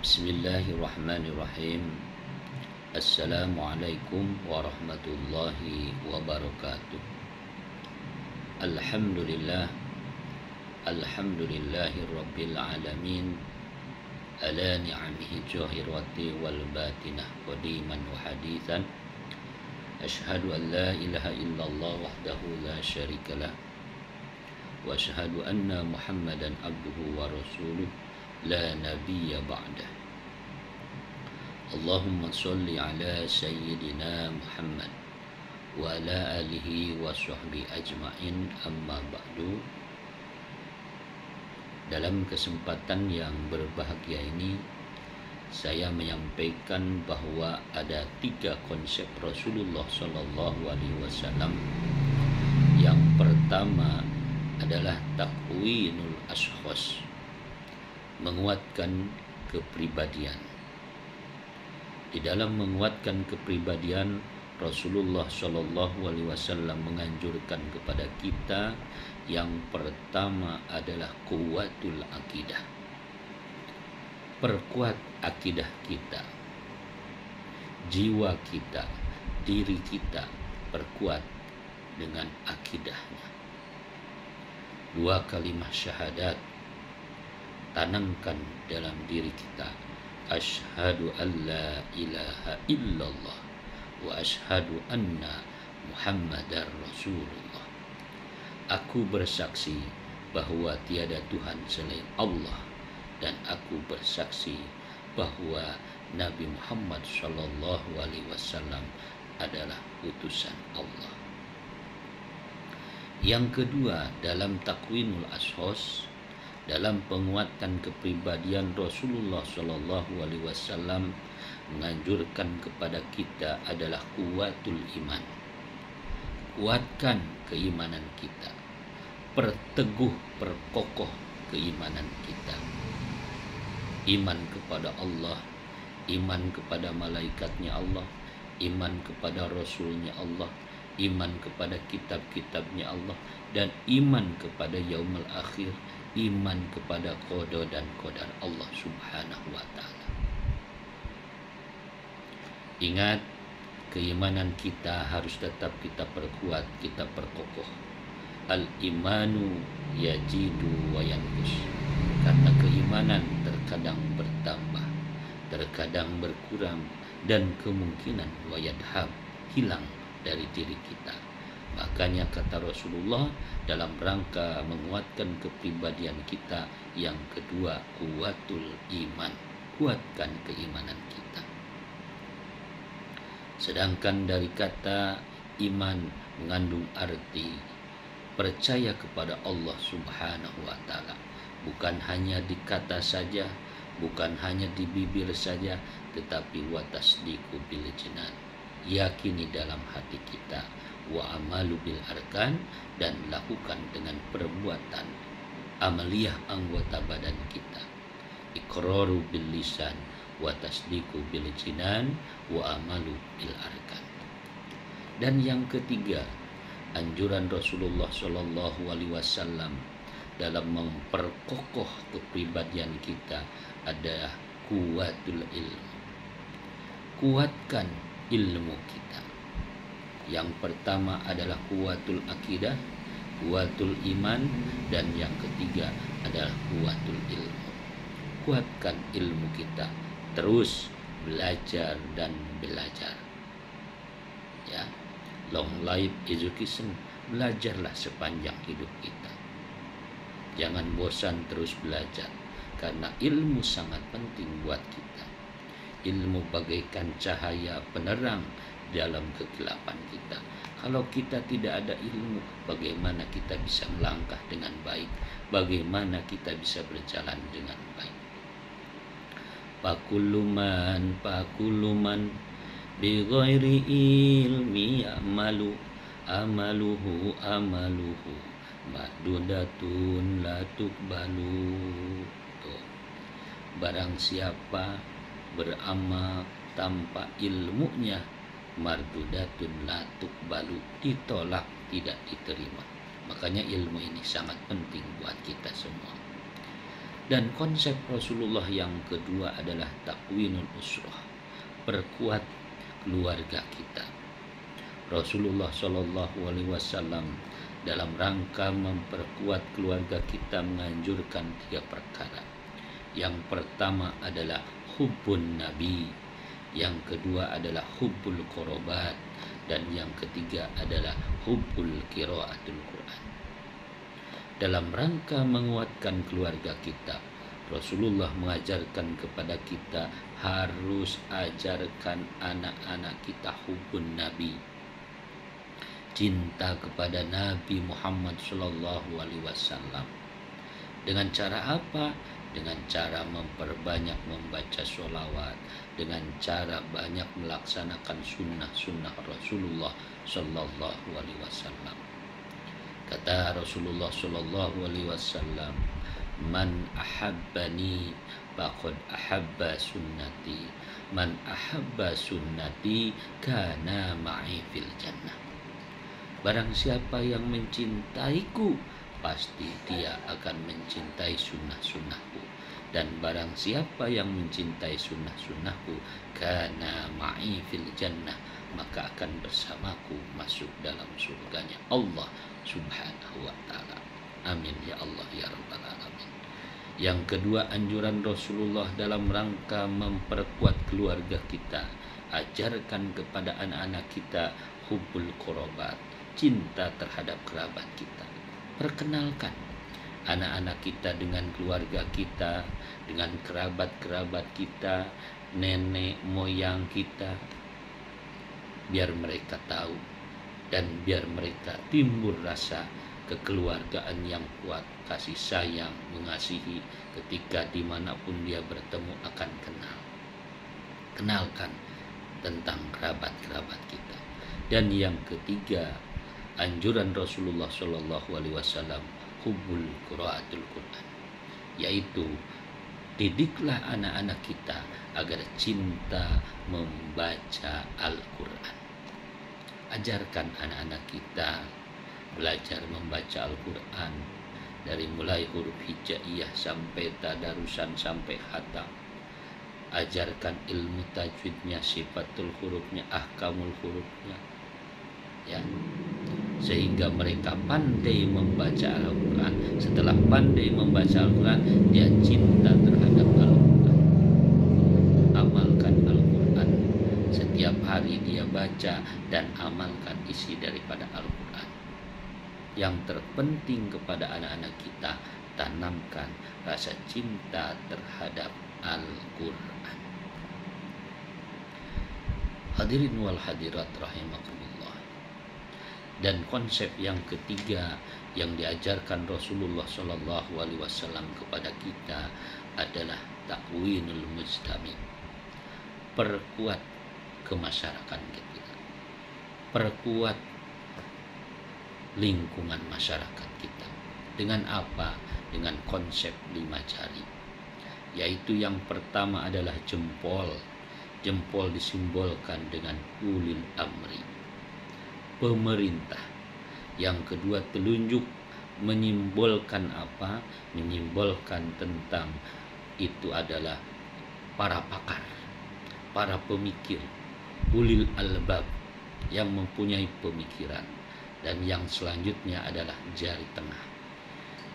Bismillahirrahmanirrahim. Assalamualaikum warahmatullahi wabarakatuh. Alhamdulillah. Alhamdulillahi rabbil alamin. Ala ni'amihi jahirati wal batinah qadiman wa hadithan. Ashhadu an la ilaha illallah wahdahu la syarikalah. Wa ashhadu anna Muhammadan abduhu wa rasuluh la nabiyya ba'dah. Allahumma salli ala sayyidina Muhammad wa ala alihi wa sahbihi ajma'in, amma ba'du. Dalam kesempatan yang berbahagia ini, saya menyampaikan bahwa ada 3 konsep Rasulullah Sallallahu Alaihi Wasallam. Yang pertama adalah takwinul ashkhas, menguatkan kepribadian. Di dalam menguatkan kepribadian, Rasulullah Shallallahu Alaihi Wasallam menganjurkan kepada kita yang pertama adalah kuwatul akidah. Perkuat akidah kita, jiwa kita, diri kita, perkuat dengan akidahnya. 2 kalimat syahadat tanamkan dalam diri kita. Asyhadu an la ilaha illallah wa asyhadu anna Muhammadar Rasulullah. Aku bersaksi bahwa tiada Tuhan selain Allah, dan aku bersaksi bahwa Nabi Muhammad sallallahu alaihi wasallam adalah utusan Allah. Yang kedua, dalam takwinul ashkhas, dalam penguatan kepribadian, Rasulullah Shallallahu Alaihi Wasallam menganjurkan kepada kita adalah kuwatul iman. Kuatkan keimanan kita, perteguh, perkokoh keimanan kita. Iman kepada Allah, iman kepada malaikatnya Allah, iman kepada Rasulnya Allah, iman kepada kitab-kitabnya Allah, dan iman kepada yaumul akhir, iman kepada qada dan qadar Allah Subhanahu wa ta'ala. Ingat, keimanan kita harus tetap kita perkuat, kita perkokoh. Al-imanu yajidu wa yanqus. Karena keimanan terkadang bertambah, terkadang berkurang, dan kemungkinan wa yadhab, hilang dari diri kita. Makanya kata Rasulullah, dalam rangka menguatkan kepribadian kita, yang kedua kuwatul iman, kuatkan keimanan kita. Sedangkan dari kata iman mengandung arti percaya kepada Allah Subhanahu wa ta'ala, bukan hanya di kata saja, bukan hanya di bibir saja, tetapi wa tasdiqu bil jinan, yakini dalam hati kita, wa amalu bil arkan, dan lakukan dengan perbuatan amaliyah anggota badan kita. Iqraru bil lisan wa tasdiqu bil jinan wa amalu bil arkan. Dan yang ketiga, anjuran Rasulullah Shallallahu Alaihi Wasallam dalam memperkokoh kepribadian kita adalah kuwatul ilmu. Kuatkan ilmu kita. Yang pertama adalah kuwatul akidah, kuwatul iman, dan yang ketiga adalah kuwatul ilmu. Kuatkan ilmu kita, terus belajar dan belajar. Ya, long life education, belajarlah sepanjang hidup kita. Jangan bosan terus belajar, karena ilmu sangat penting buat kita. Ilmu bagaikan cahaya penerang dalam kegelapan kita. Kalau kita tidak ada ilmu, bagaimana kita bisa melangkah dengan baik? Bagaimana kita bisa berjalan dengan baik? Pakuluman bi ghairi ilmi amaluhu madudatun la tuqbalu. Barang siapa beramal tanpa ilmunya, mardudatun la tuqbalu, ditolak, tidak diterima. Makanya ilmu ini sangat penting buat kita semua. Dan konsep Rasulullah yang kedua adalah takwinul usrah, perkuat keluarga kita. Rasulullah Shallallahu Alaihi Wasallam dalam rangka memperkuat keluarga kita menganjurkan 3 perkara. Yang pertama adalah hubbun nabi, yang kedua adalah hubbul qorobat, dan yang ketiga adalah hubbul qiraatul Quran. Dalam rangka menguatkan keluarga kita, Rasulullah mengajarkan kepada kita harus ajarkan anak-anak kita hubbun nabi, cinta kepada Nabi Muhammad Sallallahu Alaihi Wasallam. Dengan cara apa? Dengan cara memperbanyak membaca sholawat, dengan cara banyak melaksanakan sunnah-sunnah Rasulullah Sallallahu Alaihi Wasallam. Kata Rasulullah Sallallahu Alaihi Wasallam, man ahabbani faqad ahabba sunnati, man ahabba sunnati kana ma'i fil jannah. Barang siapa yang mencintaiku, pasti dia akan mencintai sunnah-sunnahku. Dan barang siapa yang mencintai sunnah-sunnahku, kana ma'i fil jannah, maka akan bersamaku masuk dalam surganya Allah Subhanahu wa ta'ala. Amin ya Allah ya Rabbal alamin. Yang kedua, anjuran Rasulullah dalam rangka memperkuat keluarga kita, ajarkan kepada anak-anak kita hubbul qorobat, cinta terhadap kerabat kita. Perkenalkan anak-anak kita dengan keluarga kita, dengan kerabat-kerabat kita, nenek moyang kita, biar mereka tahu dan biar mereka timbul rasa kekeluargaan yang kuat, kasih sayang, mengasihi ketika dimanapun dia bertemu akan kenal. Kenalkan tentang kerabat-kerabat kita. Dan yang ketiga, anjuran Rasulullah Shallallahu Alaihi Wasallam hubbul qiraatul Quran, yaitu didiklah anak-anak kita agar cinta membaca Al-Quran. Ajarkan anak-anak kita belajar membaca Al-Quran dari mulai huruf hijaiyah sampai tadarusan sampai khatam. Ajarkan ilmu tajwidnya, sifatul hurufnya, ahkamul hurufnya, ya, sehingga mereka pandai membaca Al-Quran. Setelah pandai membaca Al-Quran, dia cinta terhadap Al-Quran. Amalkan Al-Quran, setiap hari dia baca dan amalkan isi daripada Al-Quran. Yang terpenting kepada anak-anak kita, tanamkan rasa cinta terhadap Al-Quran. Hadirin wal hadirat rahimakumullah. Dan konsep yang ketiga yang diajarkan Rasulullah Shallallahu Alaihi Wasallam kepada kita adalah takwinul mujtami, perkuat kemasyarakatan kita, perkuat lingkungan masyarakat kita. Dengan apa? Dengan konsep 5 jari, yaitu yang pertama adalah jempol. Jempol disimbolkan dengan ulil amri, pemerintah. Yang kedua, telunjuk menyimbolkan apa? Menyimbolkan tentang itu adalah para pakar, para pemikir, ulil albab yang mempunyai pemikiran. Dan yang selanjutnya adalah jari tengah.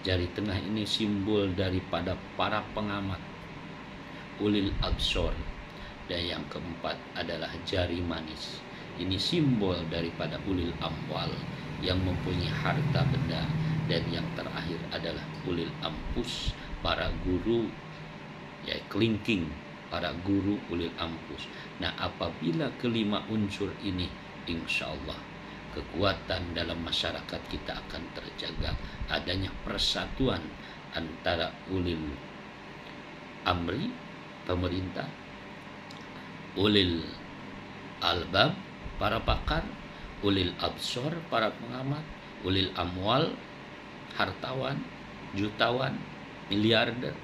Jari tengah ini simbol daripada para pengamat, ulil absor. Dan yang keempat adalah jari manis. Ini simbol daripada ulil amwal yang mempunyai harta benda. Dan yang terakhir adalah ulil ampus, para guru, ya, kelingking, para guru ulil ampus. Nah, apabila kelima unsur ini, insya Allah kekuatan dalam masyarakat kita akan terjaga. Adanya persatuan antara ulil amri, pemerintah, ulil albab, para pakar, ulil absor, para pengamat, ulil amwal, hartawan, jutawan, miliarder,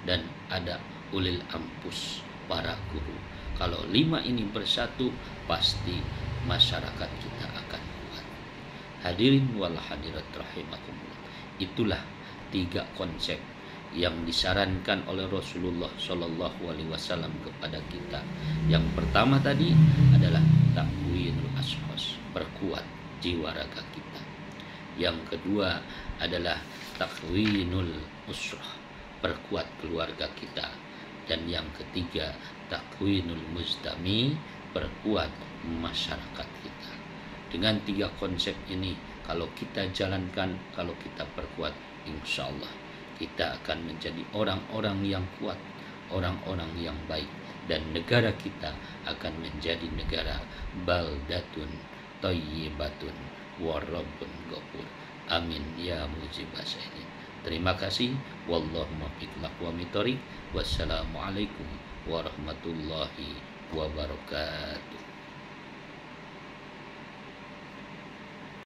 dan ada ulil ampus, para guru. Kalau 5 ini bersatu, pasti masyarakat kita akan kuat. Hadirin wal hadirat rahimakumullah. Itulah 3 konsep yang disarankan oleh Rasulullah Shallallahu Alaihi Wasallam kepada kita. Yang pertama tadi adalah takwinul ashos, perkuat jiwa raga kita. Yang kedua adalah takwinul usrah, perkuat keluarga kita. Dan yang ketiga takwinul mujtami, perkuat masyarakat kita. Dengan 3 konsep ini kalau kita jalankan, kalau kita perkuat, insya Allah kita akan menjadi orang-orang yang kuat, orang-orang yang baik, dan negara kita akan menjadi negara baldatun thayyibatun warabbun ghafur. Amin ya mujibah syai'in. Terima kasih. Wallahu muwaffiq aqwamit thoriq. Wassalamualaikum warahmatullahi wabarakatuh.